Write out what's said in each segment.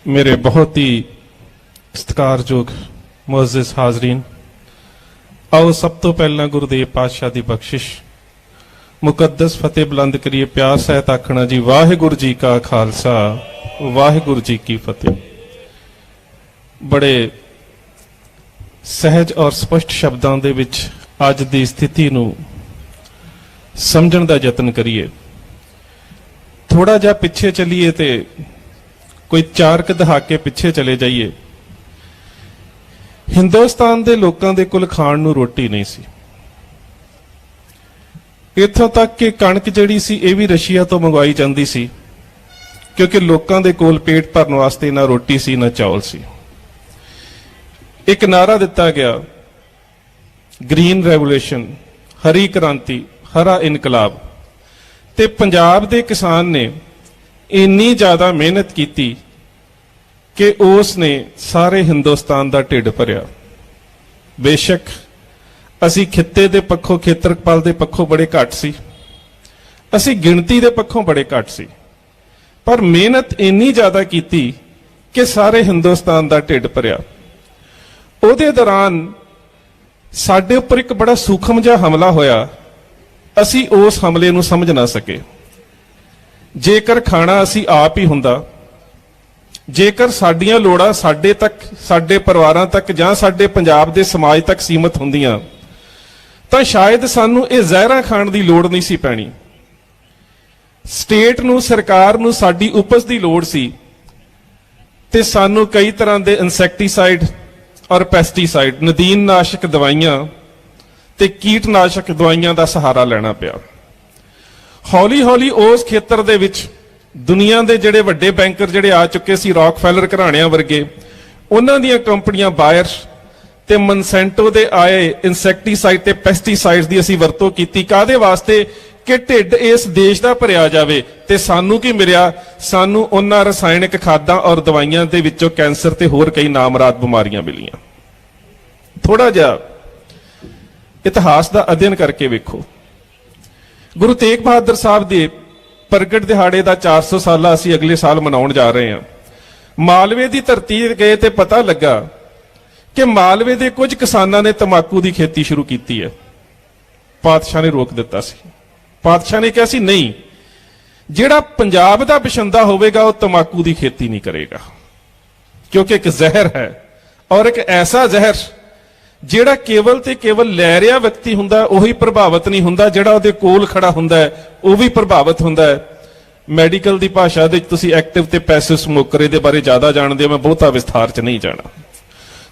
मेरे बहुत ही सत्कारयोग मुअज़्ज़िज़ हाज़रीन, आओ सब तो पहला गुरुदेव पातशाह की बख्शिश मुकद्दस फतेह बुलंद करिए। प्यार सहित आखना जी वाहिगुरू जी का खालसा वाहिगुरू जी की फतेह। बड़े सहज और स्पष्ट शब्दों दे विच अज दी स्थिति नूं समझण दा यतन करिए। थोड़ा जा पिछे चलीए ते कोई 4 दहाके पिछे चले जाइए। हिंदुस्तान के लोगों के कोल खाण नूं रोटी नहीं सी। इत्थों तक कि कणक जिहड़ी सी ये भी रशिया तो मंगवाई जाती सी, क्योंकि लोगों के कोल पेट भरन वास्ते ना रोटी सी ना चावल सी। एक नारा दिता गया, ग्रीन रेवोल्यूशन, हरी क्रांति, हरा इनकलाब। ते पंजाब के किसान ने इन्नी ज़्यादा मेहनत की कि उसने सारे हिंदुस्तान का ढिड भरिया। बेशक असी खिते के पक्षों खेत्रपाल के पक्षों बड़े घट सी, असी गिणती के पक्षों बड़े घट सी, पर मेहनत इन्नी ज़्यादा की कि सारे हिंदुस्तान का ढिड भरिया। उहदे दौरान साडे उपर एक बड़ा सूखम जिहा हमला होया। असी उस हमले नूं समझ ना सके। जेकर खाना असी आप ही हुंदा, जेकर साडियां लोड़ां साडे तक, साडे परिवारां तक जां साडे पंजाब दे समाज तक सीमित हुंदियां तां शायद सानूं इह ज़हरां खाण दी लोड़ नहीं सी पैणी। स्टेट नूं, सरकार नूं साडी उपज दी लोड़ सी ते सानूं कई तरह दे इंसैक्टीसाइड और पैस्टीसाइड, नदीननाशक दवाइयां ते कीटनाशक दवाइयां दा सहारा लेना पिया। हौली हौली उस खेतर दे विच दुनिया के जिहड़े वड्डे बैंकर जिहड़े आ चुके सी, रॉकफेलर घराणियां वर्गे, उन्हां दीयां कंपनियां बायर ते मनसेंटो दे आए इंसैक्टीसाइड ते पैस्टीसाइड्स दी असीं वरतों कीती। काहदे वास्ते? कि ढिड इस देश दा भरिया जावे। ते सानू की मिलिया? सानू उन्हां रसायनिक खादां और दवाइयां दे विचों कैंसर ते होर कई नामराद बीमारियां मिलियां। थोड़ा जिहा इतिहास का अध्ययन करके वेखो। गुरु तेग बहादुर साहब के प्रगट दिहाड़े का 400 साला असी अगले साल मनाउण जा रहे हैं। मालवे की धरती गए तो पता लगा कि मालवे के कुछ किसानों ने तंबाकू की खेती शुरू की है। पातशाह ने रोक दिता सी। पातशाह ने कहा सी नहीं, जिहड़ा पंजाब का बशिंदा होवेगा वह तंबाकू की खेती नहीं करेगा, क्योंकि एक जहर है, और एक ऐसा जहर ਜਿਹੜਾ केवल ते केवल लै रहा व्यक्ति हुंदा उही प्रभावित नहीं हुंदा, ਜਿਹੜਾ ਉਹਦੇ ਕੋਲ खड़ा हुंदा है वह भी प्रभावित हुंदा है। मैडिकल की भाषा दे तुसीं एक्टिव ते पैसिव स्मोकर दे बारे ज़्यादा जानते हो, मैं बहुता विस्तार च नहीं जाना।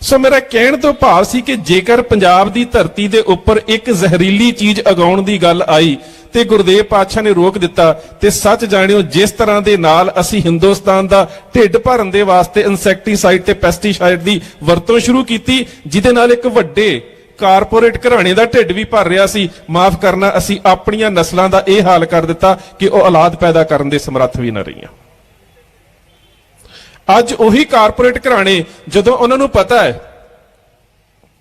सो मेरा कहण तो भाव सी कि जेकर पंजाब की धरती के उपर एक जहरीली चीज़ उगाउण की गल आई ते गुरुदेव पातशाह ने रोक दिता। ते सच जाणियो, जिस तरह के नाल असी हिंदुस्तान का ढिड भरन दे वास्ते इंसैक्टीसाइड ते पैस्टीसाइड की वरतों शुरू की, जिहदे नाल एक वड्डे कारपोरेट घराणे का ढिड भी भर रहा सी। माफ करना, असी अपनियां नस्लां दा इह हाल कर दिता कि वह औलाद पैदा करन दे समर्थ भी न रहीआं। अज उही कारपोरेट घराणे जदों उन्हां नूं पता है,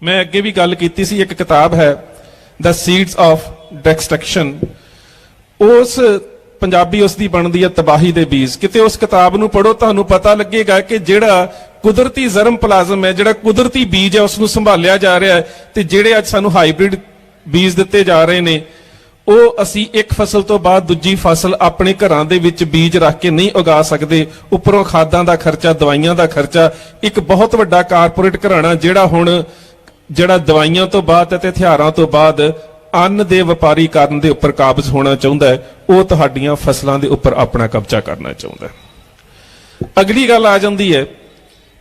मैं अगे भी गल कीती सी, एक किताब है द सीड्स ऑफ डिस्ट्रक्शन, उस पंजाबी उसकी बनती है तबाही दे बीज। किते उस किताब नूं पढ़ो, तुहानूं पता लगेगा कि जिहड़ा कुदरती जरम प्लाजम है, जिहड़ा कुदरती बीज है, उसनूं संभालिया जा रहा है। ते जिहड़े अज सानूं हाईब्रिड बीज दिते जा रहे ने, ਉਹ ਅਸੀਂ ਇੱਕ ਫਸਲ ਤੋਂ ਬਾਅਦ ਦੂਜੀ ਫਸਲ ਆਪਣੇ ਘਰਾਂ ਦੇ ਵਿੱਚ ਬੀਜ ਰੱਖ ਕੇ ਨਹੀਂ ਉਗਾ ਸਕਦੇ। ਉੱਪਰੋਂ ਖਾਦਾਂ ਦਾ ਖਰਚਾ, ਦਵਾਈਆਂ ਦਾ ਖਰਚਾ। ਇੱਕ ਬਹੁਤ ਵੱਡਾ ਕਾਰਪੋਰੇਟ ਘਰਾਣਾ ਜਿਹੜਾ ਦਵਾਈਆਂ ਤੋਂ ਬਾਅਦ ਅਤੇ ਹਥਿਆਰਾਂ ਤੋਂ ਬਾਅਦ ਅੰਨ ਦੇ ਵਪਾਰੀ ਕਰਨ ਦੇ ਉੱਪਰ ਕਾਬਜ਼ ਹੋਣਾ ਚਾਹੁੰਦਾ ਹੈ, ਉਹ ਤੁਹਾਡੀਆਂ ਫਸਲਾਂ ਦੇ ਉੱਪਰ ਆਪਣਾ ਕਬਜ਼ਾ ਕਰਨਾ ਚਾਹੁੰਦਾ ਹੈ। ਅਗਲੀ ਗੱਲ ਆ ਜਾਂਦੀ ਹੈ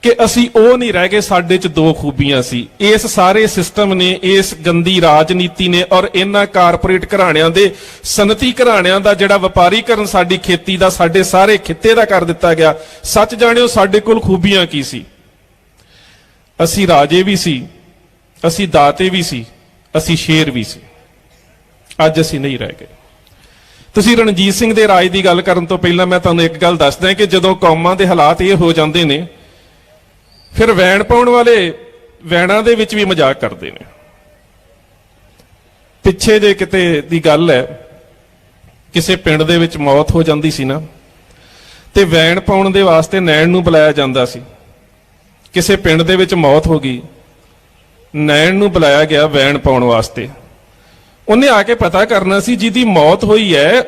कि असी वो नहीं रह गए, साडे च 2 खूबियां सी। इस सारे सिस्टम ने, इस गंदी राजनीति ने और इन्हां कारपोरेट घराणियां दे, सनती घराणियां दा जिहड़ा वपारीकरण साडी खेती दा, साडे सारे खित्ते दा कर दिता गया। सच जाणियो, साडे कोल खूबियां की सी? असी राजे भी सी, असी दाते भी सी, असी शेर भी सी। अज असी नहीं रह गए। तुसीं रणजीत सिंह दे राज दी गल करन तों पहिलां मैं तुहानूं एक गल दसदा कि जदों कौमां दे हालात ये हो जांदे ने, फिर वैन पाउण वाले वैनां दे विच भी मजाक करते हैं। पिछे जे किते दी गल है, किसी पिंड दे विच मौत हो जाती सी ना, ਤੇ ਵੈਣ ਪਾਉਣ ਦੇ ਵਾਸਤੇ ਨੈਣ ਨੂੰ ਬੁਲਾਇਆ ਜਾਂਦਾ ਸੀ। ਕਿਸੇ ਪਿੰਡ ਦੇ ਵਿੱਚ ਮੌਤ ਹੋ ਗਈ, ਨੈਣ ਨੂੰ ਬੁਲਾਇਆ ਗਿਆ ਵੈਣ ਪਾਉਣ ਵਾਸਤੇ। ਉਹਨੇ ਆ ਕੇ ਪਤਾ ਕਰਨਾ ਸੀ ਜਿਹਦੀ ਮੌਤ ਹੋਈ ਹੈ,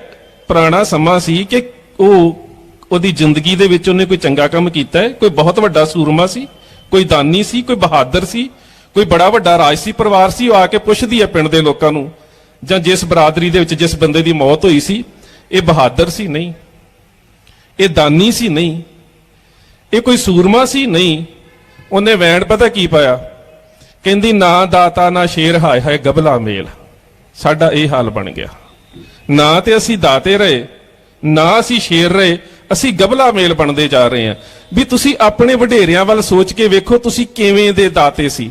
ਪੁਰਾਣਾ ਸਮਾਂ ਸੀ ਕਿ ਉਹਦੀ ਜ਼ਿੰਦਗੀ ਦੇ ਵਿੱਚ ਉਹਨੇ ਕੋਈ ਚੰਗਾ ਕੰਮ ਕੀਤਾ ਹੈ, ਕੋਈ ਬਹੁਤ ਵੱਡਾ ਸੂਰਮਾ ਸੀ, ਕੋਈ ਦਾਨੀ ਸੀ, ਕੋਈ ਬਹਾਦਰ ਸੀ, ਕੋਈ ਬੜਾ ਵੱਡਾ ਰਾਜਸੀ ਪਰਿਵਾਰ ਸੀ। ਉਹ ਆ ਕੇ ਪੁੱਛਦੀ ਹੈ ਪਿੰਡ ਦੇ ਲੋਕਾਂ ਨੂੰ, ਜਾਂ ਜਿਸ ਬਰਾਦਰੀ ਦੇ ਵਿੱਚ ਜਿਸ ਬੰਦੇ ਦੀ ਮੌਤ ਹੋਈ ਸੀ, ਇਹ ਬਹਾਦਰ ਸੀ? ਨਹੀਂ। ਇਹ ਦਾਨੀ ਸੀ? ਨਹੀਂ। ਇਹ ਕੋਈ ਸੂਰਮਾ ਸੀ? ਨਹੀਂ। ਉਹਨੇ ਵੈਣ ਪਤਾ ਕੀ ਪਾਇਆ? ਕਹਿੰਦੀ ਨਾ ਦਾਤਾ ਨਾ ਸ਼ੇਰ, ਹਾਏ ਹਾਏ ਗਬਲਾ ਮੇਲ। ਸਾਡਾ ਇਹ ਹਾਲ ਬਣ ਗਿਆ, ਨਾ ਤੇ ਅਸੀਂ ਦਾਤੇ ਰਹੇ, ਨਾ ਅਸੀਂ ਸ਼ੇਰ ਰਹੇ, ਅਸੀਂ ਗਬਲਾ ਮੇਲ ਬਣਦੇ ਜਾ ਰਹੇ ਹਾਂ। ਵੀ ਤੁਸੀਂ ਆਪਣੇ ਵਡੇਰਿਆਂ ਵੱਲ ਸੋਚ ਕੇ ਵੇਖੋ, ਤੁਸੀਂ ਕਿਵੇਂ ਦੇ ਦਾਤੇ ਸੀ।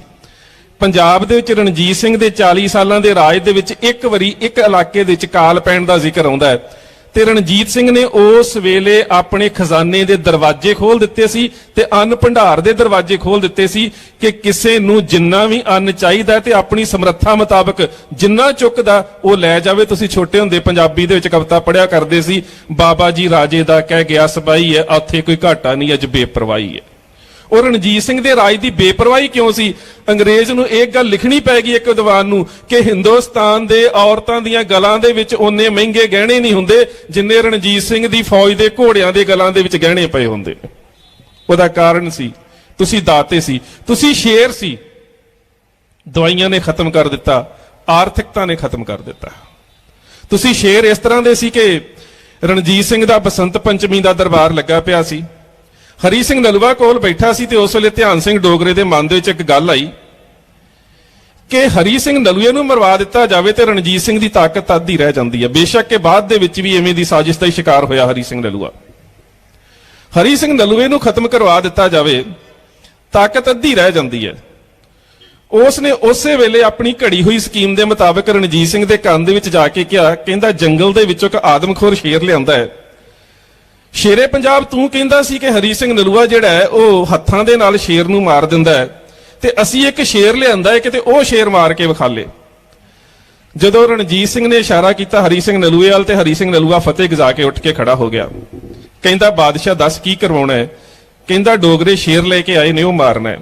ਪੰਜਾਬ ਦੇ ਵਿੱਚ ਰਣਜੀਤ ਸਿੰਘ ਦੇ 40 ਸਾਲਾਂ ਦੇ ਰਾਜ ਦੇ ਵਿੱਚ ਇੱਕ ਵਾਰੀ ਇੱਕ ਇਲਾਕੇ ਦੇ ਵਿੱਚ ਕਾਲ ਪੈਣ ਦਾ ਜ਼ਿਕਰ ਆਉਂਦਾ ਹੈ, ਤੇ ਰਣਜੀਤ ਸਿੰਘ ਨੇ ਉਸ ਵੇਲੇ ਆਪਣੇ ਖਜ਼ਾਨੇ ਦੇ ਦਰਵਾਜ਼ੇ ਖੋਲ ਦਿੱਤੇ ਸੀ ਤੇ ਅੰਨ ਭੰਡਾਰ ਦੇ ਦਰਵਾਜ਼ੇ ਖੋਲ ਦਿੱਤੇ ਸੀ ਕਿ ਕਿਸੇ ਨੂੰ ਜਿੰਨਾ ਵੀ ਅੰਨ ਚਾਹੀਦਾ ਤੇ ਆਪਣੀ ਸਮਰੱਥਾ ਮੁਤਾਬਕ ਜਿੰਨਾ ਚੁੱਕਦਾ ਉਹ ਲੈ ਜਾਵੇ। ਤੁਸੀਂ ਛੋਟੇ ਹੁੰਦੇ ਪੰਜਾਬੀ ਦੇ ਵਿੱਚ ਕਵਿਤਾ ਪੜ੍ਹਿਆ ਕਰਦੇ ਸੀ, ਬਾਬਾ ਜੀ ਰਾਜੇ ਦਾ ਕਹਿ ਗਿਆ ਸਿਪਾਹੀ ਹੈ, ਉੱਥੇ ਕੋਈ ਘਾਟਾ ਨਹੀਂ ਅੱਜ ਬੇਪਰਵਾਹੀ ਹੈ। ਉਹ ਰਣਜੀਤ ਸਿੰਘ ਦੇ ਰਾਜ ਦੀ ਬੇਪਰਵਾਹੀ ਕਿਉਂ ਸੀ? ਅੰਗਰੇਜ਼ ਨੂੰ ਇੱਕ ਗੱਲ ਲਿਖਣੀ ਪੈ ਗਈ ਇੱਕ ਵਿਦਵਾਨ ਨੂੰ ਕਿ ਹਿੰਦੁਸਤਾਨ ਦੇ ਔਰਤਾਂ ਦੀਆਂ ਗਲਾਂ ਦੇ ਵਿੱਚ ਓਨੇ ਮਹਿੰਗੇ ਗਹਿਣੇ ਨਹੀਂ ਹੁੰਦੇ ਜਿੰਨੇ ਰਣਜੀਤ ਸਿੰਘ ਦੀ ਫੌਜ ਦੇ ਘੋੜਿਆਂ ਦੇ ਗਲਾਂ ਦੇ ਵਿੱਚ ਗਹਿਣੇ ਪਏ ਹੁੰਦੇ ਨੇ। ਉਹਦਾ ਕਾਰਨ ਸੀ ਤੁਸੀਂ ਦਾਤੇ ਸੀ, ਤੁਸੀਂ ਸ਼ੇਰ ਸੀ। ਦਵਾਈਆਂ ਨੇ ਖਤਮ ਕਰ ਦਿੱਤਾ, ਆਰਥਿਕਤਾ ਨੇ ਖਤਮ ਕਰ ਦਿੱਤਾ। ਤੁਸੀਂ ਸ਼ੇਰ ਇਸ ਤਰ੍ਹਾਂ ਦੇ ਸੀ ਕਿ ਰਣਜੀਤ ਸਿੰਘ ਦਾ ਬਸੰਤ ਪੰਚਮੀ ਦਾ ਦਰਬਾਰ ਲੱਗਾ ਪਿਆ ਸੀ, ਹਰੀ ਸਿੰਘ ਨਲੂਆ ਕੋਲ ਬੈਠਾ ਸੀ, ਤੇ ਉਸ ਵੇਲੇ ਧਿਆਨ ਸਿੰਘ ਡੋਗਰੇ ਦੇ ਮਨ ਦੇ ਵਿੱਚ ਇੱਕ ਗੱਲ ਆਈ ਕਿ ਹਰੀ ਸਿੰਘ ਨਲੂਏ ਨੂੰ ਮਰਵਾ ਦਿੱਤਾ ਜਾਵੇ ਤੇ ਰਣਜੀਤ ਸਿੰਘ ਦੀ ਤਾਕਤ ਅੱਧੀ ਰਹਿ ਜਾਂਦੀ ਹੈ। ਬੇਸ਼ੱਕ ਕਿ ਬਾਅਦ ਦੇ ਵਿੱਚ ਵੀ ਐਵੇਂ ਦੀ ਸਾਜ਼ਿਸ਼ ਦਾ ਹੀ ਸ਼ਿਕਾਰ ਹੋਇਆ ਹਰੀ ਸਿੰਘ ਨਲੂਆ। ਹਰੀ ਸਿੰਘ ਨਲੂਏ ਨੂੰ ਖਤਮ ਕਰਵਾ ਦਿੱਤਾ ਜਾਵੇ, ਤਾਕਤ ਅੱਧੀ ਰਹਿ ਜਾਂਦੀ ਹੈ। ਉਸ ਨੇ ਉਸੇ ਵੇਲੇ ਆਪਣੀ ਘੜੀ ਹੋਈ ਸਕੀਮ ਦੇ ਮੁਤਾਬਕ ਰਣਜੀਤ ਸਿੰਘ ਦੇ ਕੰਨ ਦੇ ਵਿੱਚ ਜਾ ਕੇ ਕਿਹਾ, ਕਹਿੰਦਾ ਜੰਗਲ ਦੇ ਵਿੱਚੋਂ ਇੱਕ ਆਦਮਖੋਰ ਸ਼ੇਰ ਲਿਆਂਦਾ ਹੈ। ਸ਼ੇਰੇ ਪੰਜਾਬ ਤੂੰ ਕਹਿੰਦਾ ਸੀ ਕਿ ਹਰੀ ਸਿੰਘ ਨਲੂਆ ਜਿਹੜਾ ਹੈ ਉਹ ਹੱਥਾਂ ਦੇ ਨਾਲ ਸ਼ੇਰ ਨੂੰ ਮਾਰ ਦਿੰਦਾ ਹੈ, ਤੇ ਅਸੀਂ ਇੱਕ ਸ਼ੇਰ ਲਿਆਂਦਾ ਹੈ ਕਿਤੇ ਉਹ ਸ਼ੇਰ ਮਾਰ ਕੇ ਵਿਖਾ ਲੇ। ਜਦੋਂ ਰਣਜੀਤ ਸਿੰਘ ਨੇ ਇਸ਼ਾਰਾ ਕੀਤਾ ਹਰੀ ਸਿੰਘ ਨਲੂਏ ਵੱਲ, ਤੇ ਹਰੀ ਸਿੰਘ ਨਲੂਆ ਫਤਿਹ ਗਜਾ ਕੇ ਉੱਠ ਕੇ ਖੜਾ ਹੋ ਗਿਆ। ਕਹਿੰਦਾ ਬਾਦਸ਼ਾਹ ਦੱਸ ਕੀ ਕਰਵਾਉਣਾ ਹੈ? ਕਹਿੰਦਾ ਡੋਗਰੇ ਸ਼ੇਰ ਲੈ ਕੇ ਆਏ ਨੇ, ਉਹ ਮਾਰਨਾ ਹੈ।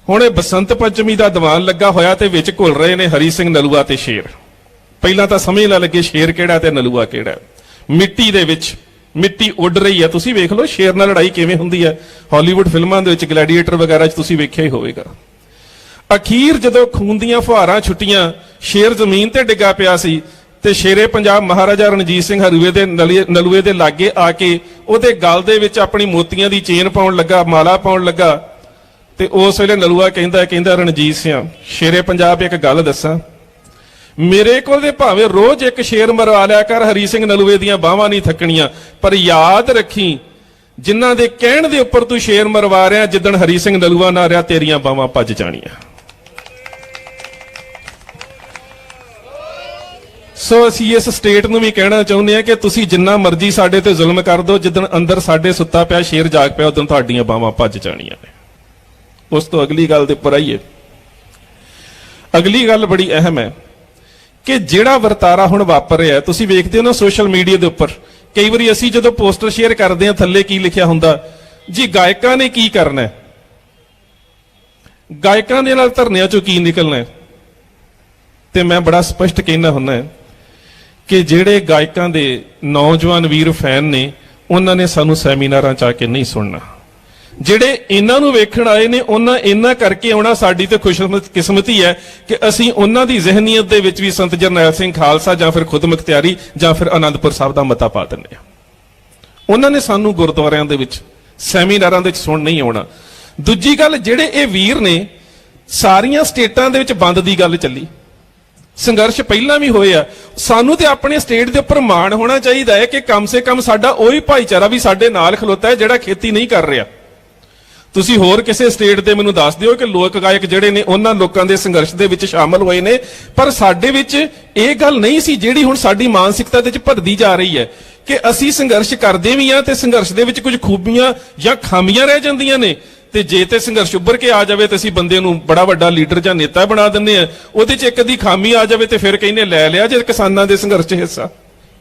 ਹੁਣ ਇਹ ਬਸੰਤ ਪੰਚਮੀ ਦਾ ਦੀਵਾਨ ਲੱਗਾ ਹੋਇਆ ਤੇ ਵਿੱਚ ਘੁਲ ਰਹੇ ਨੇ ਹਰੀ ਸਿੰਘ ਨਲੂਆ ਤੇ ਸ਼ੇਰ। ਪਹਿਲਾਂ ਤਾਂ ਸਮਝ ਨਾ ਲੱਗੇ ਸ਼ੇਰ ਕਿਹੜਾ ਤੇ ਨਲੂਆ ਕਿਹੜਾ। ਮਿੱਟੀ ਦੇ ਵਿੱਚ ਮਿੱਟੀ ਉੱਡ ਰਹੀ ਹੈ, ਤੁਸੀਂ ਵੇਖ ਲਓ ਸ਼ੇਰ ਨਾਲ ਲੜਾਈ ਕਿਵੇਂ ਹੁੰਦੀ ਹੈ। ਹਾਲੀਵੁੱਡ ਫਿਲਮਾਂ ਦੇ ਵਿੱਚ ਗਲੈਡੀਏਟਰ ਵਗੈਰਾ 'ਚ ਤੁਸੀਂ ਵੇਖਿਆ ਹੀ ਹੋਵੇਗਾ। ਅਖੀਰ ਜਦੋਂ ਖੂਨ ਦੀਆਂ ਫੁਹਾਰਾਂ ਛੁੱਟੀਆਂ, ਸ਼ੇਰ ਜ਼ਮੀਨ ਤੇ ਡਿੱਗਾ ਪਿਆ ਸੀ, ਤੇ ਸ਼ੇਰੇ ਪੰਜਾਬ ਮਹਾਰਾਜਾ ਰਣਜੀਤ ਸਿੰਘ ਹਰੂਏ ਦੇ ਨਲੂਏ ਦੇ ਲਾਗੇ ਆ ਕੇ ਉਹਦੇ ਗਲ ਦੇ ਵਿੱਚ ਆਪਣੀ ਮੋਤੀਆਂ ਦੀ ਚੇਨ ਪਾਉਣ ਲੱਗਾ, ਮਾਲਾ ਪਾਉਣ ਲੱਗਾ। ਤੇ ਉਸ ਵੇਲੇ ਨਲੂਆ ਕਹਿੰਦਾ ਰਣਜੀਤ ਸਿੰਘ ਸ਼ੇਰੇ ਪੰਜਾਬ ਇੱਕ ਗੱਲ ਦੱਸਾਂ, ਮੇਰੇ ਕੋਲ ਦੇ ਭਾਵੇਂ ਰੋਜ਼ ਇੱਕ ਸ਼ੇਰ ਮਰਵਾ ਲਿਆ ਕਰ, ਹਰੀ ਸਿੰਘ ਨਲੂਏ ਦੀਆਂ ਬਾਹਾਂ ਨਹੀਂ ਥੱਕਣੀਆਂ, ਪਰ ਯਾਦ ਰੱਖੀ ਜਿਨ੍ਹਾਂ ਦੇ ਕਹਿਣ ਦੇ ਉੱਪਰ ਤੂੰ ਸ਼ੇਰ ਮਰਵਾ ਰਿਹਾ, ਜਿੱਦਣ ਹਰੀ ਸਿੰਘ ਨਲੂਆ ਨਾ ਰਿਹਾ ਤੇਰੀਆਂ ਬਾਹਾਂ ਭੱਜ ਜਾਣੀਆਂ। ਸੋ ਅਸੀਂ ਇਸ ਸਟੇਟ ਨੂੰ ਵੀ ਕਹਿਣਾ ਚਾਹੁੰਦੇ ਹਾਂ ਕਿ ਤੁਸੀਂ ਜਿੰਨਾ ਮਰਜ਼ੀ ਸਾਡੇ ਤੇ ਜ਼ੁਲਮ ਕਰ ਦਿਓ, ਜਿੱਦਣ ਅੰਦਰ ਸਾਡੇ ਸੁੱਤਾ ਪਿਆ ਸ਼ੇਰ ਜਾਗ ਪਿਆ ਉਦੋਂ ਤੁਹਾਡੀਆਂ ਬਾਹਾਂ ਭੱਜ ਜਾਣੀਆਂ ਨੇ। ਉਸ ਤੋਂ ਅਗਲੀ ਗੱਲ ਦੇ ਉੱਪਰ ਆਈਏ। ਅਗਲੀ ਗੱਲ ਬੜੀ ਅਹਿਮ ਹੈ ਕਿ ਜਿਹੜਾ ਵਰਤਾਰਾ ਹੁਣ ਵਾਪਰ ਰਿਹਾ, ਤੁਸੀਂ ਵੇਖਦੇ ਹੋ ਨਾ ਸੋਸ਼ਲ ਮੀਡੀਆ ਦੇ ਉੱਪਰ, ਕਈ ਵਾਰੀ ਅਸੀਂ ਜਦੋਂ ਪੋਸਟਰ ਸ਼ੇਅਰ ਕਰਦੇ ਹਾਂ ਥੱਲੇ ਕੀ ਲਿਖਿਆ ਹੁੰਦਾ ਜੀ, ਗਾਇਕਾਂ ਨੇ ਕੀ ਕਰਨਾ ਹੈ, ਗਾਇਕਾਂ ਦੇ ਨਾਲ ਧਰਨਿਆਂ ਚੋਂ ਕੀ ਨਿਕਲਣਾ ਹੈ। ਤੇ ਮੈਂ ਬੜਾ ਸਪਸ਼ਟ ਕਹਿਣਾ ਹੁੰਦਾ ਕਿ ਜਿਹੜੇ ਗਾਇਕਾਂ ਦੇ ਨੌਜਵਾਨ ਵੀਰ ਫੈਨ ਨੇ ਉਹਨਾਂ ਨੇ ਸਾਨੂੰ ਸੈਮੀਨਾਰਾਂ 'ਚ ਆ ਕੇ ਨਹੀਂ ਸੁਣਨਾ। ਜਿਹੜੇ ਇਹਨਾਂ ਨੂੰ ਵੇਖਣ ਆਏ ਨੇ ਉਹਨਾਂ ਇਹਨਾਂ ਕਰਕੇ ਆਉਣਾ, ਸਾਡੀ ਤੇ ਖੁਸ਼ਕਿਸਮਤੀ ਹੈ ਕਿ ਅਸੀਂ ਉਹਨਾਂ ਦੀ ਜ਼ਿਹਨੀਅਤ ਦੇ ਵਿੱਚ ਵੀ ਸੰਤ ਜਰਨੈਲ ਸਿੰਘ ਖਾਲਸਾ ਜਾਂ ਫਿਰ ਖੁਦ ਮੁਖਤਿਆਰੀ ਜਾਂ ਫਿਰ ਆਨੰਦਪੁਰ ਸਾਹਿਬ ਦਾ ਮਤਾ ਪਾ ਦਿੰਦੇ ਆ। ਉਹਨਾਂ ਨੇ ਸਾਨੂੰ ਗੁਰਦੁਆਰਿਆਂ ਦੇ ਵਿੱਚ ਸੈਮੀਨਾਰਾਂ ਦੇ ਵਿੱਚ ਸੁਣ ਨਹੀਂ ਆਉਣਾ। ਦੂਜੀ ਗੱਲ, ਜਿਹੜੇ ਇਹ ਵੀਰ ਨੇ, ਸਾਰੀਆਂ ਸਟੇਟਾਂ ਦੇ ਵਿੱਚ ਬੰਦ ਦੀ ਗੱਲ ਚੱਲੀ, ਸੰਘਰਸ਼ ਪਹਿਲਾਂ ਵੀ ਹੋਏ ਆ। ਸਾਨੂੰ ਤੇ ਆਪਣੇ ਸਟੇਟ ਦੇ ਉੱਪਰ ਮਾਣ ਹੋਣਾ ਚਾਹੀਦਾ ਹੈ ਕਿ ਕਮ ਸੇ ਕਮ ਸਾਡਾ ਉਹੀ ਭਾਈਚਾਰਾ ਵੀ ਸਾਡੇ ਨਾਲ ਖਲੋਤਾ ਹੈ ਜਿਹੜਾ ਖੇਤੀ ਨਹੀਂ ਕਰ ਰਿਹਾ। ਤੁਸੀਂ ਹੋਰ ਕਿਸੇ ਸਟੇਟ ਦੇ ਮੈਨੂੰ ਦੱਸ ਦਿਓ ਕਿ ਲੋਕ ਗਾਇਕ ਜਿਹੜੇ ਨੇ ਉਹਨਾਂ ਲੋਕਾਂ ਦੇ ਸੰਘਰਸ਼ ਦੇ ਵਿੱਚ ਸ਼ਾਮਲ ਹੋਏ ਨੇ, ਪਰ ਸਾਡੇ ਵਿੱਚ ਇਹ ਗੱਲ ਨਹੀਂ ਸੀ ਜਿਹੜੀ ਹੁਣ ਸਾਡੀ ਮਾਨਸਿਕਤਾ ਦੇ ਵਿੱਚ ਭਰਦੀ ਜਾ ਰਹੀ ਹੈ ਕਿ ਅਸੀਂ ਸੰਘਰਸ਼ ਕਰਦੇ ਵੀ ਹਾਂ ਤੇ ਸੰਘਰਸ਼ ਦੇ ਵਿੱਚ ਕੁਝ ਖੂਬੀਆਂ ਜਾਂ ਖਾਮੀਆਂ ਰਹਿ ਜਾਂਦੀਆਂ ਨੇ, ਤੇ ਜੇ ਤੇ ਸੰਘਰਸ਼ ਉੱਭਰ ਕੇ ਆ ਜਾਵੇ ਤੇ ਅਸੀਂ ਬੰਦੇ ਨੂੰ ਬੜਾ ਵੱਡਾ ਲੀਡਰ ਜਾਂ ਨੇਤਾ ਬਣਾ ਦਿੰਦੇ ਆ। ਉਹਦੇ 'ਚ ਇੱਕ ਅੱਧੀ ਖਾਮੀ ਆ ਜਾਵੇ ਤੇ ਫਿਰ ਕਹਿੰਦੇ ਲੈ ਲਿਆ ਜੇ ਕਿਸਾਨਾਂ ਦੇ ਸੰਘਰਸ਼ 'ਚ ਹਿੱਸਾ,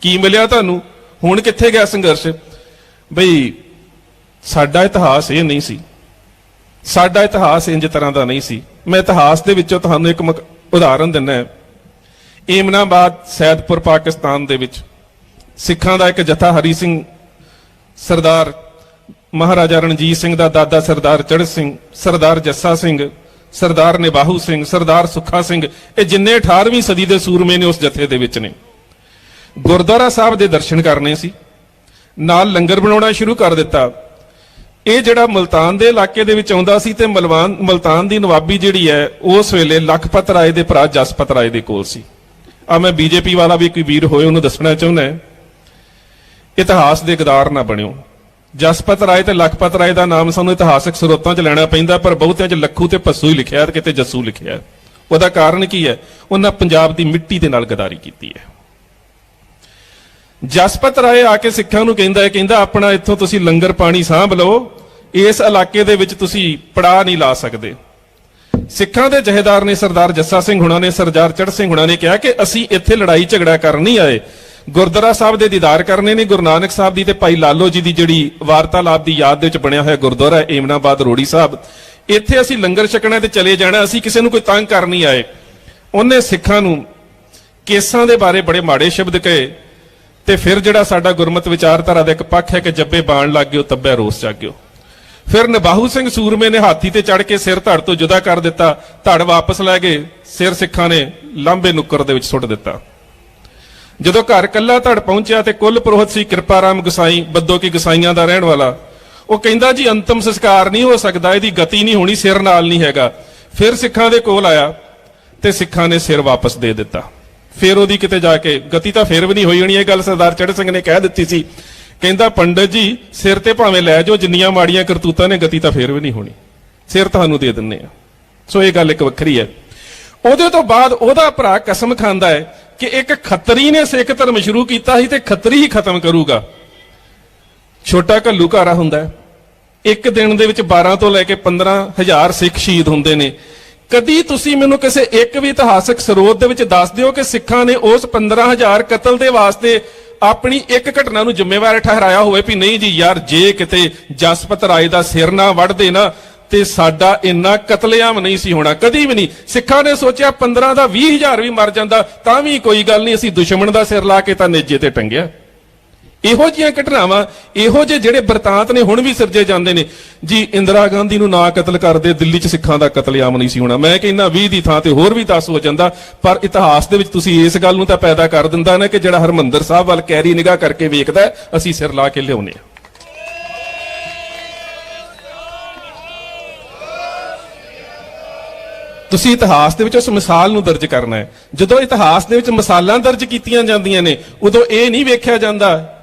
ਕੀ ਮਿਲਿਆ ਤੁਹਾਨੂੰ, ਹੁਣ ਕਿੱਥੇ ਗਿਆ ਸੰਘਰਸ਼। ਬਈ ਸਾਡਾ ਇਤਿਹਾਸ ਇਹ ਨਹੀਂ ਸੀ, ਸਾਡਾ ਇਤਿਹਾਸ ਇੰਜ ਤਰ੍ਹਾਂ ਦਾ ਨਹੀਂ ਸੀ। ਮੈਂ ਇਤਿਹਾਸ ਦੇ ਵਿੱਚੋਂ ਤੁਹਾਨੂੰ ਇੱਕ ਉਦਾਹਰਨ ਦਿੰਦਾ। ਏਮਨਾਬਾਦ ਸੈਦਪੁਰ ਪਾਕਿਸਤਾਨ ਦੇ ਵਿੱਚ ਸਿੱਖਾਂ ਦਾ ਇੱਕ ਜਥਾ ਹਰੀ ਸਿੰਘ ਸਰਦਾਰ ਮਹਾਰਾਜਾ ਰਣਜੀਤ ਸਿੰਘ ਦਾ ਦਾਦਾ ਸਰਦਾਰ ਚੜ੍ਹ ਸਿੰਘ, ਸਰਦਾਰ ਜੱਸਾ ਸਿੰਘ, ਸਰਦਾਰ ਨਿਬਾਹੂ ਸਿੰਘ, ਸਰਦਾਰ ਸੁੱਖਾ ਸਿੰਘ, ਇਹ ਜਿੰਨੇ 18ਵੀਂ ਸਦੀ ਦੇ ਸੂਰਮੇ ਨੇ ਉਸ ਜਥੇ ਦੇ ਵਿੱਚ ਨੇ। ਗੁਰਦੁਆਰਾ ਸਾਹਿਬ ਦੇ ਦਰਸ਼ਨ ਕਰਨੇ ਸੀ, ਨਾਲ ਲੰਗਰ ਬਣਾਉਣਾ ਸ਼ੁਰੂ ਕਰ ਦਿੱਤਾ। ਇਹ ਜਿਹੜਾ ਮੁਲਤਾਨ ਦੇ ਇਲਾਕੇ ਦੇ ਵਿੱਚ ਆਉਂਦਾ ਸੀ ਤੇ ਮੁਲਤਾਨ ਦੀ ਨਵਾਬੀ ਜਿਹੜੀ ਹੈ ਉਸ ਵੇਲੇ ਲਖਪਤ ਰਾਏ ਦੇ ਭਰਾ ਜਸਪਤ ਰਾਏ ਦੇ ਕੋਲ ਸੀ। ਆ ਮੈਂ ਬੀਜੇਪੀ ਵਾਲਾ ਵੀ ਕੋਈ ਵੀਰ ਹੋਏ ਉਹਨੂੰ ਦੱਸਣਾ ਚਾਹੁੰਦਾ, ਇਤਿਹਾਸ ਦੇ ਗਦਾਰ ਨਾ ਬਣਿਓ। ਜਸਪਤ ਰਾਏ ਤੇ ਲਖਪਤ ਰਾਏ ਦਾ ਨਾਮ ਸਾਨੂੰ ਇਤਿਹਾਸਕ ਸਰੋਤਾਂ 'ਚ ਲੈਣਾ ਪੈਂਦਾ, ਪਰ ਬਹੁਤਿਆਂ 'ਚ ਲੱਖੂ ਤੇ ਪੱਸੂ ਹੀ ਲਿਖਿਆ, ਕਿਤੇ ਜੱਸੂ ਲਿਖਿਆ। ਉਹਦਾ ਕਾਰਨ ਕੀ ਹੈ? ਉਹਨਾਂ ਪੰਜਾਬ ਦੀ ਮਿੱਟੀ ਦੇ ਨਾਲ ਗਦਾਰੀ ਕੀਤੀ ਹੈ। ਜਸਪਤ ਰਾਏ ਆ ਕੇ ਸਿੱਖਾਂ ਨੂੰ ਕਹਿੰਦਾ ਆਪਣਾ ਇੱਥੋਂ ਤੁਸੀਂ ਲੰਗਰ ਪਾਣੀ ਸਾਂਭ ਲਓ, ਇਸ ਇਲਾਕੇ ਦੇ ਵਿੱਚ ਤੁਸੀਂ ਪੜਾਅ ਨਹੀਂ ਲਾ ਸਕਦੇ। ਸਿੱਖਾਂ ਦੇ ਜਹੇਦਾਰ ਨੇ ਸਰਦਾਰ ਜੱਸਾ ਸਿੰਘ ਹੁਣਾਂ ਨੇ, ਸਰਦਾਰ ਚੜ੍ਹ ਸਿੰਘ ਹੁਣਾਂ ਨੇ ਕਿਹਾ ਕਿ ਅਸੀਂ ਇੱਥੇ ਲੜਾਈ ਝਗੜਾ ਕਰਨ ਨਹੀਂ ਆਏ, ਗੁਰਦੁਆਰਾ ਸਾਹਿਬ ਦੇ ਦੀਦਾਰ ਕਰਨੇ ਨੇ। ਗੁਰੂ ਨਾਨਕ ਸਾਹਿਬ ਦੀ ਤੇ ਭਾਈ ਲਾਲੋ ਜੀ ਦੀ ਜਿਹੜੀ ਵਾਰਤਾਲਾਪ ਦੀ ਯਾਦ ਦੇ ਵਿੱਚ ਬਣਿਆ ਹੋਇਆ ਗੁਰਦੁਆਰਾ ਹੈ ਏਮਨਾਬਾਦ ਰੋੜੀ ਸਾਹਿਬ, ਇੱਥੇ ਅਸੀਂ ਲੰਗਰ ਛਕਣਾ ਤੇ ਚਲੇ ਜਾਣਾ, ਅਸੀਂ ਕਿਸੇ ਨੂੰ ਕੋਈ ਤੰਗ ਕਰ ਨਹੀਂ ਆਏ। ਉਹਨੇ ਸਿੱਖਾਂ ਨੂੰ ਕੇਸਾਂ ਦੇ ਬਾਰੇ ਬੜੇ ਮਾੜੇ ਸ਼ਬਦ ਕਹੇ ਤੇ ਫਿਰ ਜਿਹੜਾ ਸਾਡਾ ਗੁਰਮਤ ਵਿਚਾਰਧਾਰਾ ਦਾ ਇੱਕ ਪੱਖ ਹੈ ਕਿ ਜੱਬੇ ਬਾਣ ਲੱਗ ਗਿਓ ਤੱਬੇ ਰੋਸ ਜਾਗਿਓ। ਫਿਰ ਨਿਬਾਹੂ ਸਿੰਘ ਸੂਰਮੇ ਨੇ ਹਾਥੀ ਤੇ ਚੜ ਕੇ ਸਿਰ ਧੜ ਤੋਂ ਜੁਦਾ ਕਰ ਦਿੱਤਾ, ਧੜ ਵਾਪਸ ਲੈ ਗਏ, ਸਿਰ ਸਿੱਖਾਂ ਨੇ ਲਾਂਬੇ ਨੁੱਕਰ ਦੇ ਵਿੱਚ ਸੁੱਟ ਦਿੱਤਾ। ਜਦੋਂ ਘਰ ਕੱਲਾ ਧੜ ਪਹੁੰਚਿਆ ਤੇ ਕੁੱਲ ਪੁਰੋਹਿਤ ਸੀ ਕਿਰਪਾਰਾਮ ਗੁਸਾਈ, ਬੱਦੋ ਕੀ ਗੁਸਾਈਆਂ ਦਾ ਰਹਿਣ ਵਾਲਾ, ਉਹ ਕਹਿੰਦਾ ਜੀ ਅੰਤਮ ਸੰਸਕਾਰ ਨਹੀਂ ਹੋ ਸਕਦਾ, ਇਹਦੀ ਗਤੀ ਨਹੀਂ ਹੋਣੀ, ਸਿਰ ਨਾਲ ਨਹੀਂ ਹੈਗਾ। ਫਿਰ ਸਿੱਖਾਂ ਦੇ ਕੋਲ ਆਇਆ ਤੇ ਸਿੱਖਾਂ ਨੇ ਸਿਰ ਵਾਪਸ ਦੇ ਦਿੱਤਾ। ਫਿਰ ਉਹਦੀ ਕਿਤੇ ਜਾ ਕੇ ਗਤੀ ਤਾਂ ਫਿਰ ਵੀ ਨਹੀਂ ਹੋਈ ਹੋਣੀ, ਇਹ ਗੱਲ ਸਰਦਾਰ ਚੜ੍ਹ ਸਿੰਘ ਨੇ ਕਹਿ ਦਿੱਤੀ ਸੀ। ਕਹਿੰਦਾ ਪੰਡਤ ਜੀ ਸਿਰ ਤੇ ਭਾਵੇਂ ਲੈ ਜਾਓ, ਜਿੰਨੀਆਂ ਮਾੜੀਆਂ ਕਰਤੂਤਾਂ ਨੇ ਗਤੀ ਤਾਂ ਫਿਰ ਵੀ ਨਹੀਂ ਹੋਣੀ, ਸਿਰ ਤੁਹਾਨੂੰ ਦੇ ਦਿੰਨੇ ਆ। ਸੋ ਇਹ ਗੱਲ ਇੱਕ ਵੱਖਰੀ ਹੈ। ਉਹਦੇ ਤੋਂ ਬਾਅਦ ਉਹਦਾ ਭਰਾ ਕਸਮ ਖਾਂਦਾ ਹੈ ਕਿ ਇੱਕ ਖੱਤਰੀ ਨੇ ਸਿੱਖ ਧਰਮ ਸ਼ੁਰੂ ਕੀਤਾ ਸੀ ਤੇ ਖੱਤਰੀ ਹੀ ਖਤਮ ਕਰੂਗਾ। ਛੋਟਾ ਘੱਲੂਘਾਰਾ ਹੁੰਦਾ ਹੈ, ਇੱਕ ਦਿਨ ਦੇ ਵਿੱਚ 12 ਤੋਂ ਲੈ ਕੇ 15,000 ਸਿੱਖ ਸ਼ਹੀਦ ਹੁੰਦੇ ਨੇ। ਕਦੀ ਤੁਸੀਂ ਮੈਨੂੰ ਕਿਸੇ ਇੱਕ ਵੀ ਇਤਿਹਾਸਕ ਸਰੋਤ ਦੇ ਵਿੱਚ ਦੱਸ ਦਿਓ ਕਿ ਸਿੱਖਾਂ ਨੇ ਉਸ 15,000 ਕਤਲ ਦੇ ਵਾਸਤੇ ਆਪਣੀ ਇੱਕ ਘਟਨਾ ਨੂੰ ਜ਼ਿੰਮੇਵਾਰ ਠਹਿਰਾਇਆ ਹੋਵੇ ਵੀ ਨਹੀਂ ਜੀ ਯਾਰ ਜੇ ਕਿਤੇ ਜਸਪਤ ਰਾਏ ਦਾ ਸਿਰ ਨਾ ਵੱਢਦੇ ਨਾ ਤੇ ਸਾਡਾ ਇੰਨਾ ਕਤਲੇਆਮ ਨਹੀਂ ਸੀ ਹੋਣਾ, ਕਦੀ ਵੀ ਨਹੀਂ। ਸਿੱਖਾਂ ਨੇ ਸੋਚਿਆ 15 ਦਾ 20,000 ਵੀ ਮਰ ਜਾਂਦਾ ਤਾਂ ਵੀ ਕੋਈ ਗੱਲ ਨਹੀਂ, ਅਸੀਂ ਦੁਸ਼ਮਣ ਦਾ ਸਿਰ ਲਾ ਕੇ ਤਾਂ ਨੇਜੇ ਤੇ ਟੰਗਿਆ। ਇਹੋ ਜਿਹੀਆਂ ਘਟਨਾਵਾਂ, ਇਹੋ ਜਿਹੇ ਜਿਹੜੇ ਬਰਤਾਂਤ ਨੇ ਹੁਣ ਵੀ ਸਿਰਜੇ ਜਾਂਦੇ ਨੇ। ਜੀ ਇੰਦਰਾ ਗਾਂਧੀ ਨੂੰ ਨਾ ਕਤਲ ਕਰਦੇ ਦਿੱਲੀ 'ਚ ਸਿੱਖਾਂ ਦਾ ਕਤਲੇਆਮ ਨਹੀਂ ਸੀ ਹੋਣਾ। ਮੈਂ ਕਹਿੰਦਾ 20 ਦੀ ਥਾਂ ਤੇ ਹੋਰ ਵੀ 10 ਹੋ ਜਾਂਦਾ, ਪਰ ਇਤਿਹਾਸ ਦੇ ਵਿੱਚ ਤੁਸੀਂ ਇਸ ਗੱਲ ਨੂੰ ਤਾਂ ਪੈਦਾ ਕਰ ਦਿੰਦਾ ਨਾ ਕਿ ਜਿਹੜਾ ਹਰਮੰਦਰ ਸਾਹਿਬ ਵੱਲ ਕੈਰੀ ਨਿਗਾਹ ਕਰਕੇ ਵੇਖਦਾ ਅਸੀਂ ਸਿਰ ਲਾ ਕੇ ਲਿਆਉਨੇ ਆ। ਤੁਸੀਂ ਇਤਿਹਾਸ ਦੇ ਵਿੱਚ ਉਸ ਮਿਸਾਲ ਨੂੰ ਦਰਜ ਕਰਨਾ ਹੈ। ਜਦੋਂ ਇਤਿਹਾਸ ਦੇ ਵਿੱਚ ਮਿਸਾਲਾਂ ਦਰਜ ਕੀਤੀਆਂ ਜਾਂਦੀਆਂ ਨੇ ਉਦੋਂ ਇਹ ਨਹੀਂ ਵੇਖਿਆ ਜਾਂਦਾ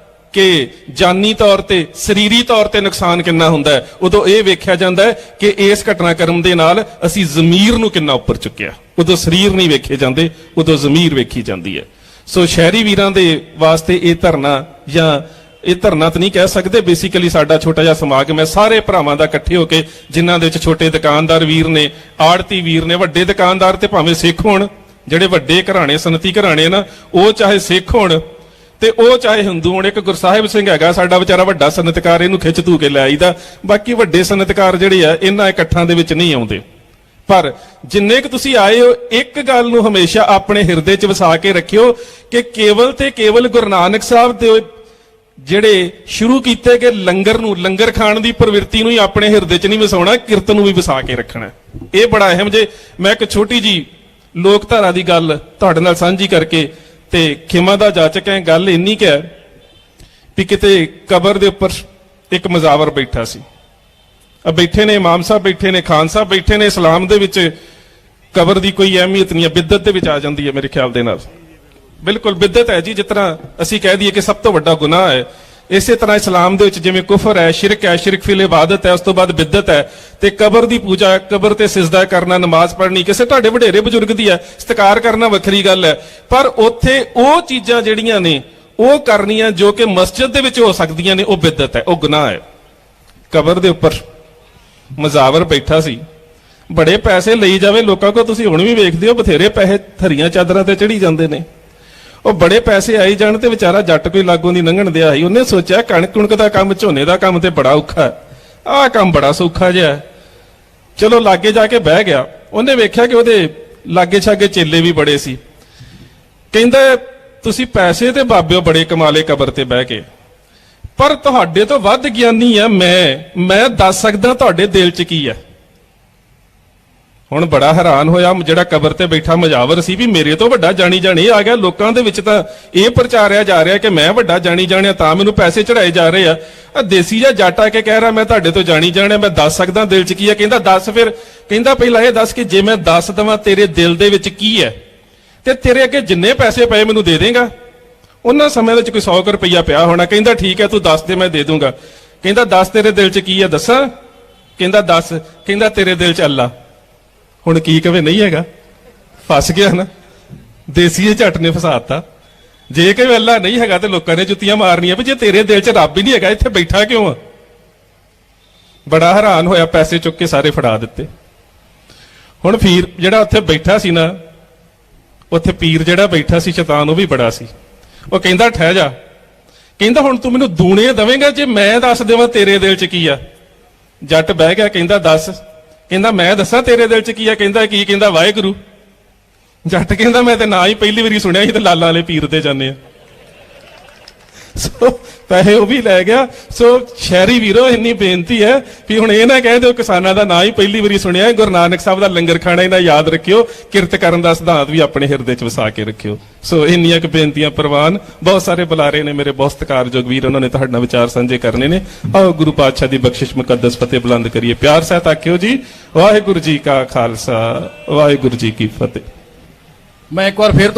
ਕਿ ਜਾਨੀ ਤੌਰ ਤੇ ਸਰੀਰੀ ਤੌਰ ਤੇ ਨੁਕਸਾਨ ਕਿੰਨਾ ਹੁੰਦਾ ਹੈ, ਉਦੋਂ ਇਹ ਵੇਖਿਆ ਜਾਂਦਾ ਹੈ ਕਿ ਇਸ ਘਟਨਾਕ੍ਰਮ ਦੇ ਨਾਲ ਅਸੀਂ ਜ਼ਮੀਰ ਨੂੰ ਕਿੰਨਾ ਉੱਪਰ ਚੁੱਕਿਆ। ਉਦੋਂ ਸਰੀਰ ਨਹੀਂ ਵੇਖੇ ਜਾਂਦੇ, ਉਦੋਂ ਜ਼ਮੀਰ ਵੇਖੀ ਜਾਂਦੀ ਹੈ। ਸੋ ਸ਼ਹਿਰੀ ਵੀਰਾਂ ਦੇ ਵਾਸਤੇ ਇਹ ਧਰਨਾ, ਜਾਂ ਇਹ ਧਰਨਾ ਤਾਂ ਨਹੀਂ ਕਹਿ ਸਕਦੇ, ਬੇਸਿਕਲੀ ਸਾਡਾ ਛੋਟਾ ਜਿਹਾ ਸਮਾਗਮ ਹੈ ਸਾਰੇ ਭਰਾਵਾਂ ਦਾ ਇਕੱਠੇ ਹੋ ਕੇ, ਜਿਨ੍ਹਾਂ ਦੇ ਵਿੱਚ ਛੋਟੇ ਦੁਕਾਨਦਾਰ ਵੀਰ ਨੇ, ਆੜਤੀ ਵੀਰ ਨੇ, ਵੱਡੇ ਦੁਕਾਨਦਾਰ ਤੇ ਭਾਵੇਂ ਸਿੱਖ ਹੋਣ, ਜਿਹੜੇ ਵੱਡੇ ਘਰਾਣੇ ਸਨਅਤੀ ਘਰਾਣੇ ਨਾ, ਉਹ ਚਾਹੇ ਸਿੱਖ ਹੋਣ ਤੇ ਉਹ ਚਾਹੇ ਹਿੰਦੂ ਹੋਣ। ਇੱਕ ਗੁਰਸਾਹਿਬ ਸਿੰਘ ਹੈਗਾ ਸਾਡਾ ਵਿਚਾਰਾ ਵੱਡਾ ਸਨਅਤਕਾਰ, ਇਹਨੂੰ ਖਿੱਚ ਧੂ ਕੇ ਲੈ ਆਈਦਾ। ਬਾਕੀ ਵੱਡੇ ਸਨਅਤਕਾਰ ਜਿਹੜੇ ਆ ਇਹਨਾਂ ਇਕੱਠਾਂ ਦੇ ਵਿੱਚ ਨਹੀਂ ਆਉਂਦੇ। ਪਰ ਜਿੰਨੇ ਕੁ ਤੁਸੀਂ ਆਏ ਹੋ, ਇੱਕ ਗੱਲ ਨੂੰ ਹਮੇਸ਼ਾ ਆਪਣੇ ਹਿਰਦੇ 'ਚ ਵਸਾ ਕੇ ਰੱਖਿਓ ਕਿ ਕੇਵਲ ਤੇ ਕੇਵਲ ਗੁਰੂ ਨਾਨਕ ਸਾਹਿਬ ਦੇ ਜਿਹੜੇ ਸ਼ੁਰੂ ਕੀਤੇ ਗਏ ਲੰਗਰ ਨੂੰ, ਲੰਗਰ ਖਾਣ ਦੀ ਪ੍ਰਵਿਰਤੀ ਨੂੰ ਹੀ ਆਪਣੇ ਹਿਰਦੇ 'ਚ ਨਹੀਂ ਵਸਾਉਣਾ, ਕਿਰਤ ਨੂੰ ਵੀ ਵਸਾ ਕੇ ਰੱਖਣਾ। ਇਹ ਬੜਾ ਅਹਿਮ ਜੇ। ਮੈਂ ਇੱਕ ਛੋਟੀ ਜੀ ਲੋਕ ਧਾਰਾ ਦੀ ਗੱਲ ਤੁਹਾਡੇ ਨਾਲ ਸਾਂਝੀ ਕਰਕੇ ਤੇ ਖਿਮਾ ਦਾ ਜਾਚਕ ਹੈ, ਗੱਲ ਇੰਨੀ ਕਿ ਵੀ ਕਿਤੇ ਕਬਰ ਦੇ ਉੱਪਰ ਇੱਕ ਮਜ਼ਾਵਰ ਬੈਠਾ ਸੀ। ਬੈਠੇ ਨੇ ਇਮਾਮ ਸਾਹਿਬ, ਬੈਠੇ ਨੇ ਖਾਨ ਸਾਹਿਬ, ਬੈਠੇ ਨੇ। ਇਸਲਾਮ ਦੇ ਵਿੱਚ ਕਬਰ ਦੀ ਕੋਈ ਅਹਿਮੀਅਤ ਨਹੀਂ ਹੈ, ਬਿਦਅਤ ਦੇ ਵਿੱਚ ਆ ਜਾਂਦੀ ਹੈ ਮੇਰੇ ਖਿਆਲ ਦੇ ਨਾਲ। ਬਿਲਕੁਲ ਬਿਦਅਤ ਹੈ ਜੀ, ਜਿਸ ਤਰ੍ਹਾਂ ਅਸੀਂ ਕਹਿ ਦਈਏ ਕਿ ਸਭ ਤੋਂ ਵੱਡਾ ਗੁਨਾਹ ਹੈ, ਇਸੇ ਤਰ੍ਹਾਂ ਇਸਲਾਮ ਦੇ ਵਿੱਚ ਜਿਵੇਂ ਕੁਫਰ ਹੈ, ਸ਼ਿਰਕ ਹੈ, ਸ਼ਿਰਕ ਫਿਲ ਇਬਾਦਤ ਹੈ, ਉਸ ਤੋਂ ਬਾਅਦ ਬਿਦਅਤ ਹੈ। ਤੇ ਕਬਰ ਦੀ ਪੂਜਾ, ਕਬਰ ਤੇ ਸਿਜਦਾ ਕਰਨਾ, ਨਮਾਜ਼ ਪੜ੍ਹਨੀ, ਕਿਸੇ ਤੁਹਾਡੇ ਵਡੇਰੇ ਬਜ਼ੁਰਗ ਦੀ ਹੈ, ਸਤਿਕਾਰ ਕਰਨਾ ਵੱਖਰੀ ਗੱਲ ਹੈ। ਪਰ ਉੱਥੇ ਉਹ ਚੀਜ਼ਾਂ ਜਿਹੜੀਆਂ ਨੇ ਉਹ ਕਰਨੀਆਂ ਜੋ ਕਿ ਮਸਜਿਦ ਦੇ ਵਿੱਚ ਹੋ ਸਕਦੀਆਂ ਨੇ, ਉਹ ਬਿਦਅਤ ਹੈ, ਉਹ ਗੁਨਾਹ ਹੈ। ਕਬਰ ਦੇ ਉੱਪਰ ਮਜ਼ਾਵਰ ਬੈਠਾ ਸੀ, ਬੜੇ ਪੈਸੇ ਲਈ ਜਾਵੇ ਲੋਕਾਂ ਕੋਲ। ਤੁਸੀਂ ਹੁਣ ਵੀ ਵੇਖਦੇ ਹੋ ਬਥੇਰੇ ਪੈਸੇ ਥਰੀਆਂ ਚਾਦਰਾਂ ਤੇ ਚੜੀ ਜਾਂਦੇ ਨੇ। ਉਹ ਬੜੇ ਪੈਸੇ ਆਈ ਜਾਣ ਤੇ ਵਿਚਾਰਾ ਜੱਟ ਕੋਈ ਲਾਗੋਂ ਦੀ ਲੰਘਣ ਦਿਆ ਸੀ, ਉਹਨੇ ਸੋਚਿਆ ਕਣਕ ਕੁਣਕ ਦਾ ਕੰਮ, ਝੋਨੇ ਦਾ ਕੰਮ ਤੇ ਬੜਾ ਔਖਾ, ਆਹ ਕੰਮ ਬੜਾ ਸੌਖਾ ਜਿਹਾ। ਚਲੋ ਲਾਗੇ ਜਾ ਕੇ ਬਹਿ ਗਿਆ। ਉਹਨੇ ਵੇਖਿਆ ਕਿ ਉਹਦੇ ਲਾਗੇ ਛਾਗੇ ਚੇਲੇ ਵੀ ਬੜੇ ਸੀ। ਕਹਿੰਦਾ ਤੁਸੀਂ ਪੈਸੇ ਤੇ ਬਾਬਿਓ ਬੜੇ ਕਮਾਲੇ ਕਬਰ ਤੇ ਬਹਿ ਕੇ, ਪਰ ਤੁਹਾਡੇ ਤੋਂ ਵੱਧ ਗਿਆਨੀ ਆ ਮੈਂ ਦੱਸ ਸਕਦਾ ਤੁਹਾਡੇ ਦਿਲ 'ਚ ਕੀ ਆ। ਹੁਣ ਬੜਾ ਹੈਰਾਨ ਹੋਇਆ ਜਿਹੜਾ ਕਬਰ ਤੇ ਬੈਠਾ ਮੁਜਾਵਰ ਸੀ ਵੀ ਮੇਰੇ ਤੋਂ ਵੱਡਾ ਜਾਣੀ ਜਾਣੀ ਆ ਗਿਆ। ਲੋਕਾਂ ਦੇ ਵਿੱਚ ਤਾਂ ਇਹ ਪ੍ਰਚਾਰਿਆ ਜਾ ਰਿਹਾ ਕਿ ਮੈਂ ਵੱਡਾ ਜਾਣੀ ਜਾਣਿਆ ਤਾਂ ਮੈਨੂੰ ਪੈਸੇ ਚੜਾਏ ਜਾ ਰਹੇ ਆ। ਦੇਸੀ ਜਿਹਾ ਜੱਟ ਆ ਕੇ ਕਹਿ ਰਿਹਾ ਮੈਂ ਤੁਹਾਡੇ ਤੋਂ ਜਾਣੀ ਜਾਣਿਆ, ਮੈਂ ਦੱਸ ਸਕਦਾ ਦਿਲ 'ਚ ਕੀ ਆ। ਕਹਿੰਦਾ ਦੱਸ ਫਿਰ। ਕਹਿੰਦਾ ਪਹਿਲਾਂ ਇਹ ਦੱਸ ਕਿ ਜੇ ਮੈਂ ਦੱਸ ਦਵਾਂ ਤੇਰੇ ਦਿਲ ਦੇ ਵਿੱਚ ਕੀ ਹੈ ਤੇ ਤੇਰੇ ਅੱਗੇ ਜਿੰਨੇ ਪੈਸੇ ਪਏ ਮੈਨੂੰ ਦੇ ਦੇਗਾ। ਉਹਨਾਂ ਸਮੇਂ ਵਿੱਚ ਕੋਈ 100 ਰੁਪਈਆ ਪਿਆ ਹੋਣਾ। ਕਹਿੰਦਾ ਠੀਕ ਹੈ ਤੂੰ ਦੱਸ ਦੇ ਮੈਂ ਦੇ ਦੂੰਗਾ। ਕਹਿੰਦਾ ਦੱਸ ਤੇਰੇ ਦਿਲ 'ਚ ਕੀ ਹੈ। ਦੱਸਾਂ? ਕਹਿੰਦਾ ਦੱਸ। ਕਹਿੰਦਾ ਤੇਰੇ ਦਿਲ 'ਚ ਅੱਲਾ। ਹੁਣ ਕੀ ਕਵੇ ਨਹੀਂ ਹੈਗਾ, ਫਸ ਗਿਆ ਨਾ। ਦੇਸੀ ਝੱਟ ਨੇ ਫਸਾਤਾ। ਜੇ ਕੋਈ ਅੱਲਾ ਨਹੀਂ ਹੈਗਾ ਤੇ ਲੋਕਾਂ ਨੇ ਜੁੱਤੀਆਂ ਮਾਰਨੀਆਂ ਵੀ ਜੇ ਤੇਰੇ ਦਿਲ 'ਚ ਰੱਬ ਹੀ ਨਹੀਂ ਹੈਗਾ ਇੱਥੇ ਬੈਠਾ ਕਿਉਂ ਆ। ਬੜਾ ਹੈਰਾਨ ਹੋਇਆ, ਪੈਸੇ ਚੁੱਕ ਕੇ ਸਾਰੇ ਫੜਾ ਦਿੱਤੇ। ਹੁਣ ਪੀਰ ਜਿਹੜਾ ਉੱਥੇ ਬੈਠਾ ਸੀ ਨਾ, ਉੱਥੇ ਪੀਰ ਜਿਹੜਾ ਬੈਠਾ ਸੀ ਸ਼ੈਤਾਨ, ਉਹ ਵੀ ਬੜਾ ਸੀ। ਉਹ ਕਹਿੰਦਾ ਠਹਿ ਜਾ। ਕਹਿੰਦਾ ਹੁਣ ਤੂੰ ਮੈਨੂੰ ਦੂਣੇ ਦੇਵੇਂਗਾ ਜੇ ਮੈਂ ਦੱਸ ਦੇਵਾਂ ਤੇਰੇ ਦਿਲ 'ਚ ਕੀ ਆ। ਜੱਟ ਬਹਿ ਗਿਆ। ਕਹਿੰਦਾ ਦੱਸ। ਕਹਿੰਦਾ ਮੈਂ ਦੱਸਾਂ ਤੇਰੇ ਦਿਲ 'ਚ ਕੀ ਆ। ਕਹਿੰਦਾ ਕੀ? ਕਹਿੰਦਾ ਵਾਹਿਗੁਰੂ। ਜੱਟ ਕਹਿੰਦਾ ਮੈਂ ਤੇ ਨਾ ਹੀ ਪਹਿਲੀ ਵਾਰੀ ਸੁਣਿਆ ਸੀ ਤੇ ਲਾਲਾਂ ਵਾਲੇ ਪੀਰ ਤੇ ਜਾਂਦੇ ਆ। ਸੋ ਪੈਸੇ ਉਹ ਵੀ ਲੈ ਗਿਆ। ਸੋ ਸ਼ਹਿਰੀ ਵੀਰੋ ਇੰਨੀ ਬੇਨਤੀ ਹੈ ਵੀ ਹੁਣ ਇਹ ਨਾ ਕਹਿ ਦਿਓ ਕਿਸਾਨਾਂ ਦਾ ਨਾਂ ਹੀ ਪਹਿਲੀ ਵਾਰੀ ਸੁਣਿਆ। ਗੁਰੂ ਨਾਨਕ ਸਾਹਿਬ ਦਾ ਲੰਗਰ ਖਾਣਾ ਇਹਨਾਂ ਯਾਦ ਰੱਖਿਓ। ਕਿਰਤ ਕਰਨ ਦਾ ਸਿਧਾਂਤ ਵੀ ਆਪਣੇ ਹਿਰਦੇ 'ਚ ਵਸਾ ਕੇ ਰੱਖਿਓ। ਸੋ ਇੰਨੀਆਂ ਕੁ ਬੇਨਤੀਆਂ ਪ੍ਰਵਾਨ। ਬਹੁਤ ਸਾਰੇ ਬੁਲਾਰੇ ਨੇ ਮੇਰੇ ਬਹੁਤ ਸਤਿਕਾਰਯੋਗ ਵੀਰ, ਉਹਨਾਂ ਨੇ ਤੁਹਾਡੇ ਨਾਲ ਵਿਚਾਰ ਸਾਂਝੇ ਕਰਨੇ ਨੇ। ਆਓ ਗੁਰੂ ਪਾਤਸ਼ਾਹ ਦੀ ਬਖਸ਼ਿਸ਼ ਮੁਕੱਦਸ ਫਤਿਹ ਬੁਲੰਦ ਕਰੀਏ। ਪਿਆਰ ਸਹਿਤ ਆਖਿਓ ਜੀ ਵਾਹਿਗੁਰੂ ਜੀ ਕਾ ਖਾਲਸਾ ਵਾਹਿਗੁਰੂ ਜੀ ਕੀ ਫਤਿਹ। ਮੈਂ ਇੱਕ ਵਾਰ ਫੇਰ ਤੋਂ